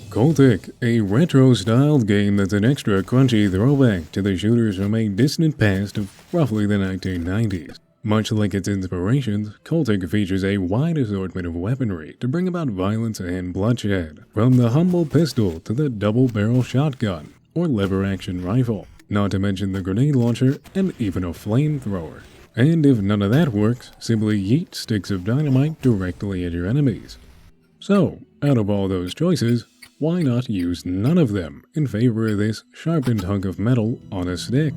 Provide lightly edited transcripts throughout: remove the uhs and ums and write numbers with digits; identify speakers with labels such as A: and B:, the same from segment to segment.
A: CULTIC, a retro-styled game that's an extra crunchy throwback to the shooters from a distant past of roughly the 1990s. Much like its inspirations, CULTIC features a wide assortment of weaponry to bring about violence and bloodshed, from the humble pistol to the double-barrel shotgun or lever-action rifle, not to mention the grenade launcher and even a flamethrower. And if none of that works, simply yeet sticks of dynamite directly at your enemies. So, out of all those choices, why not use none of them in favor of this sharpened hunk of metal on a stick?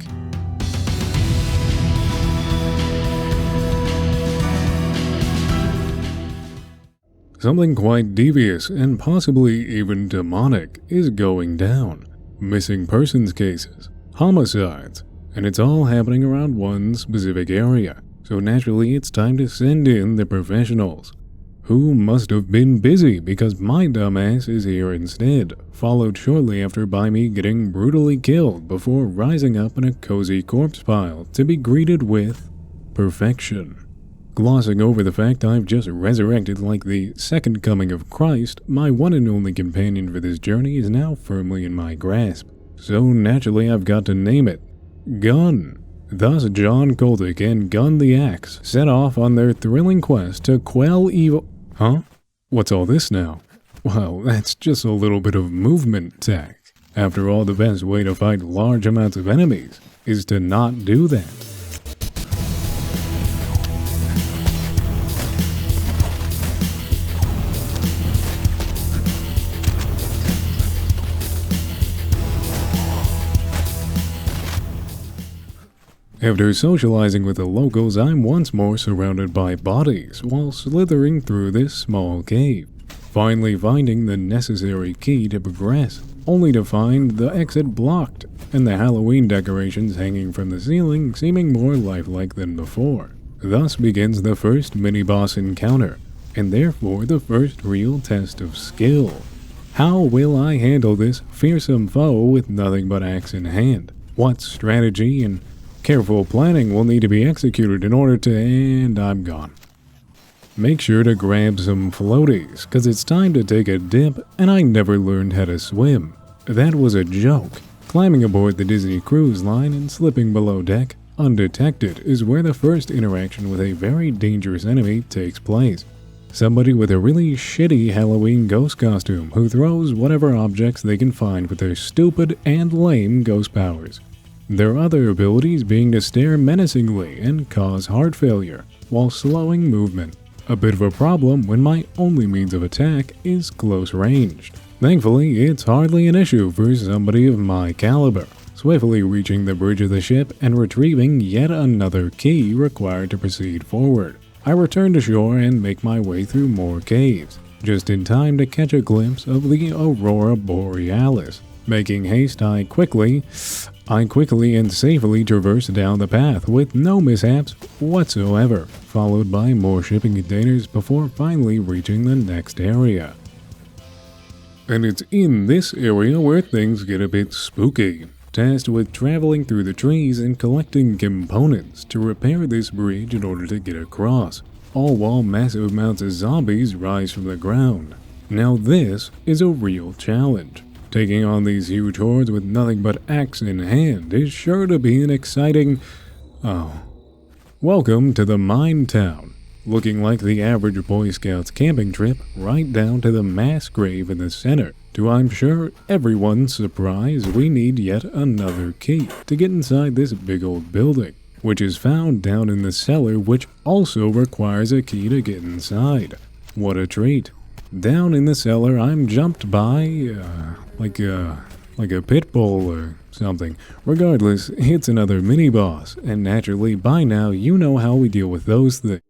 A: Something quite devious and possibly even demonic is going down. Missing persons cases, homicides, and it's all happening around one specific area. So naturally it's time to send in the professionals, who must have been busy because my dumbass is here instead, followed shortly after by me getting brutally killed before rising up in a cozy corpse pile to be greeted with perfection. Glossing over the fact I've just resurrected like the second coming of Christ, my one and only companion for this journey is now firmly in my grasp. So naturally I've got to name it Gun. Thus John CULTIC and Gun the Axe set off on their thrilling quest to quell evil. Huh? What's all this now? Well, that's just a little bit of movement tech. After all, the best way to fight large amounts of enemies is to not do that. After socializing with the locals, I'm once more surrounded by bodies while slithering through this small cave, finally finding the necessary key to progress, only to find the exit blocked and the Halloween decorations hanging from the ceiling seeming more lifelike than before. Thus begins the first mini-boss encounter, and therefore the first real test of skill. How will I handle this fearsome foe with nothing but axe in hand? What strategy and careful planning will need to be executed in order to, and I'm gone. Make sure to grab some floaties, cause it's time to take a dip, and I never learned how to swim. That was a joke. Climbing aboard the Disney Cruise Line and slipping below deck, undetected, is where the first interaction with a very dangerous enemy takes place. Somebody with a really shitty Halloween ghost costume who throws whatever objects they can find with their stupid and lame ghost powers. Their other abilities being to stare menacingly and cause heart failure, while slowing movement. A bit of a problem when my only means of attack is close ranged. Thankfully, it's hardly an issue for somebody of my caliber, swiftly reaching the bridge of the ship and retrieving yet another key required to proceed forward. I return to shore and make my way through more caves, just in time to catch a glimpse of the Aurora Borealis. Making haste, I quickly and safely traverse down the path with no mishaps whatsoever, followed by more shipping containers before finally reaching the next area. And it's in this area where things get a bit spooky, tasked with traveling through the trees and collecting components to repair this bridge in order to get across, all while massive amounts of zombies rise from the ground. Now this is a real challenge. Taking on these huge hordes with nothing but axe in hand is sure to be an exciting... Welcome to the Mine Town, looking like the average Boy Scouts camping trip right down to the mass grave in the center. To I'm sure everyone's surprise, we need yet another key to get inside this big old building, which is found down in the cellar, which also requires a key to get inside. What a treat. Down in the cellar, I'm jumped by, like a pit bull or something. Regardless, it's another mini-boss, and naturally, by now, you know how we deal with those things.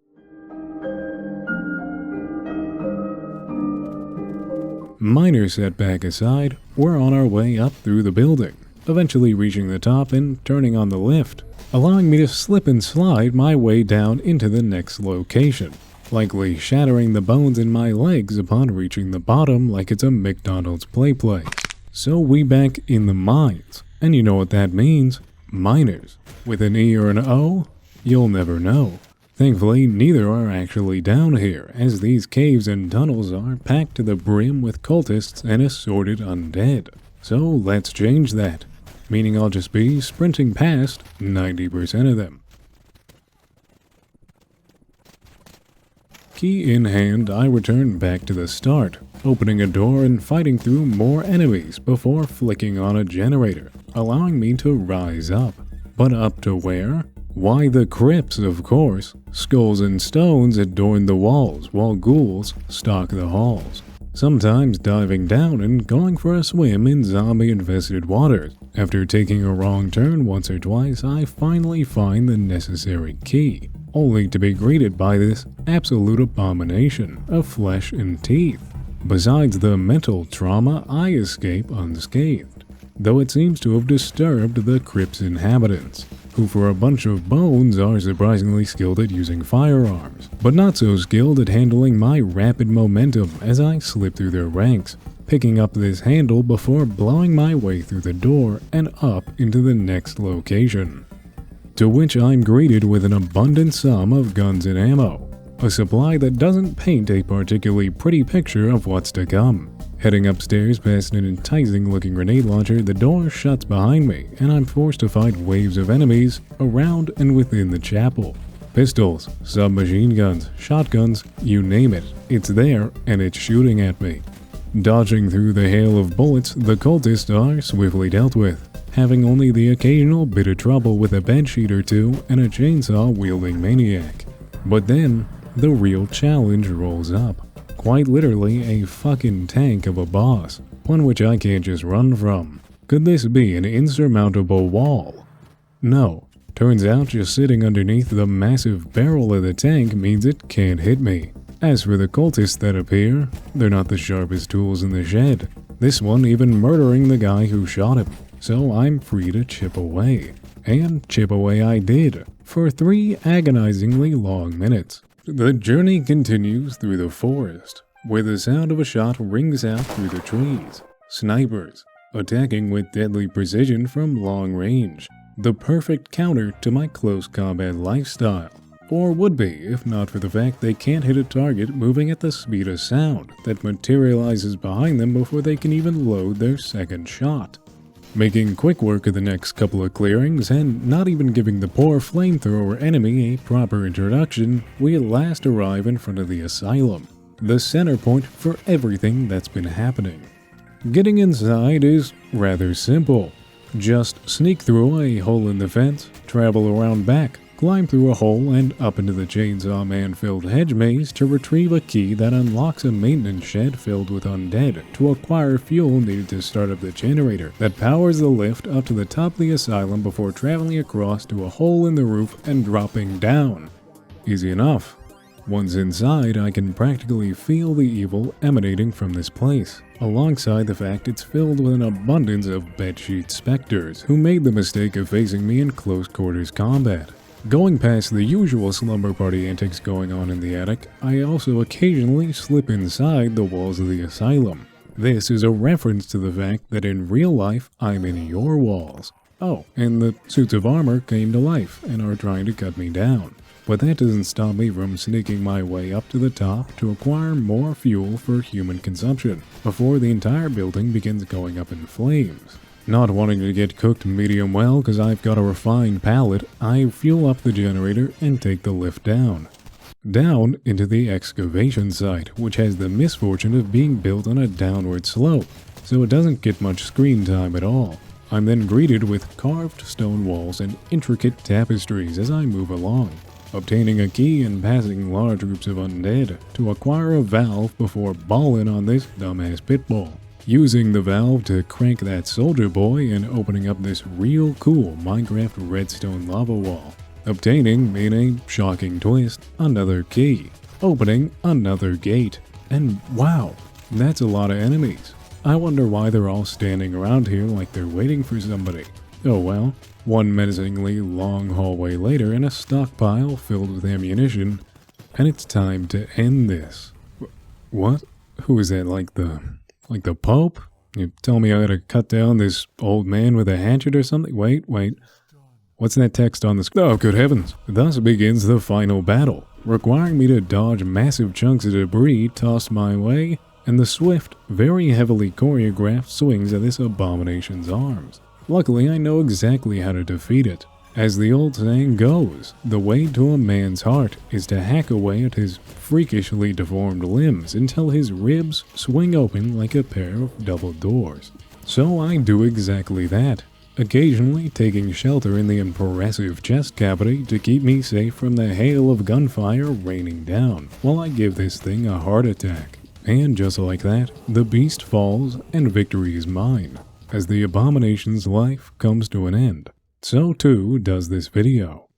A: Minor setback aside, we're on our way up through the building, eventually reaching the top and turning on the lift, allowing me to slip and slide my way down into the next location, likely shattering the bones in my legs upon reaching the bottom like it's a McDonald's play. So we back in the mines, and you know what that means. Miners. With an E or an O? You'll never know. Thankfully, neither are actually down here, as these caves and tunnels are packed to the brim with cultists and assorted undead. So let's change that, meaning I'll just be sprinting past 90% of them. Key in hand, I return back to the start, opening a door and fighting through more enemies before flicking on a generator, allowing me to rise up. But up to where? Why, the crypts, of course. Skulls and stones adorn the walls, while ghouls stalk the halls. Sometimes diving down and going for a swim in zombie-infested waters. After taking a wrong turn once or twice, I finally find the necessary key, only to be greeted by this absolute abomination of flesh and teeth. Besides the mental trauma, I escape unscathed, though it seems to have disturbed the crypt's inhabitants, who for a bunch of bones are surprisingly skilled at using firearms, but not so skilled at handling my rapid momentum as I slip through their ranks, picking up this handle before blowing my way through the door and up into the next location. To which I'm greeted with an abundant sum of guns and ammo, a supply that doesn't paint a particularly pretty picture of what's to come. Heading upstairs past an enticing-looking grenade launcher, the door shuts behind me, and I'm forced to fight waves of enemies around and within the chapel. Pistols, submachine guns, shotguns, you name it, it's there, and it's shooting at me. Dodging through the hail of bullets, the cultists are swiftly dealt with, having only the occasional bit of trouble with a bedsheet or two and a chainsaw-wielding maniac. But then, the real challenge rolls up. Quite literally a fucking tank of a boss, one which I can't just run from. Could this be an insurmountable wall? No. Turns out just sitting underneath the massive barrel of the tank means it can't hit me. As for the cultists that appear, they're not the sharpest tools in the shed. This one even murdering the guy who shot him. So I'm free to chip away. And chip away I did, for 3 agonizingly long minutes. The journey continues through the forest, where the sound of a shot rings out through the trees. Snipers, attacking with deadly precision from long range. The perfect counter to my close combat lifestyle. Or would be, if not for the fact they can't hit a target moving at the speed of sound that materializes behind them before they can even load their second shot. Making quick work of the next couple of clearings, and not even giving the poor flamethrower enemy a proper introduction, we at last arrive in front of the asylum, the center point for everything that's been happening. Getting inside is rather simple. Just sneak through a hole in the fence, travel around back, climb through a hole and up into the Chainsaw Man-filled hedge maze to retrieve a key that unlocks a maintenance shed filled with undead to acquire fuel needed to start up the generator that powers the lift up to the top of the asylum before traveling across to a hole in the roof and dropping down. Easy enough. Once inside, I can practically feel the evil emanating from this place, alongside the fact it's filled with an abundance of bedsheet specters who made the mistake of facing me in close quarters combat. Going past the usual slumber party antics going on in the attic, I also occasionally slip inside the walls of the asylum. This is a reference to the fact that in real life, I'm in your walls. Oh, and the suits of armor came to life and are trying to cut me down. But that doesn't stop me from sneaking my way up to the top to acquire more fuel for human consumption before the entire building begins going up in flames. Not wanting to get cooked medium well because I've got a refined palate, I fuel up the generator and take the lift down. Down into the excavation site, which has the misfortune of being built on a downward slope, so it doesn't get much screen time at all. I'm then greeted with carved stone walls and intricate tapestries as I move along, obtaining a key and passing large groups of undead to acquire a valve before balling on this dumbass pitbull. Using the valve to crank that soldier boy and opening up this real cool Minecraft redstone lava wall. Obtaining, in a shocking twist, another key. Opening another gate. And wow, that's a lot of enemies. I wonder why they're all standing around here like they're waiting for somebody. Oh well, one menacingly long hallway later and a stockpile filled with ammunition, and it's time to end this. What? Who is that, like the Pope? You tell me I gotta cut down this old man with a hatchet or something? Wait. What's that text on the screen? Oh, good heavens. Thus begins the final battle, requiring me to dodge massive chunks of debris tossed my way, and the swift, very heavily choreographed swings of this abomination's arms. Luckily, I know exactly how to defeat it. As the old saying goes, the way to a man's heart is to hack away at his freakishly deformed limbs until his ribs swing open like a pair of double doors. So I do exactly that, occasionally taking shelter in the impressive chest cavity to keep me safe from the hail of gunfire raining down, while I give this thing a heart attack. And just like that, the beast falls and victory is mine. As the abomination's life comes to an end, so too does this video.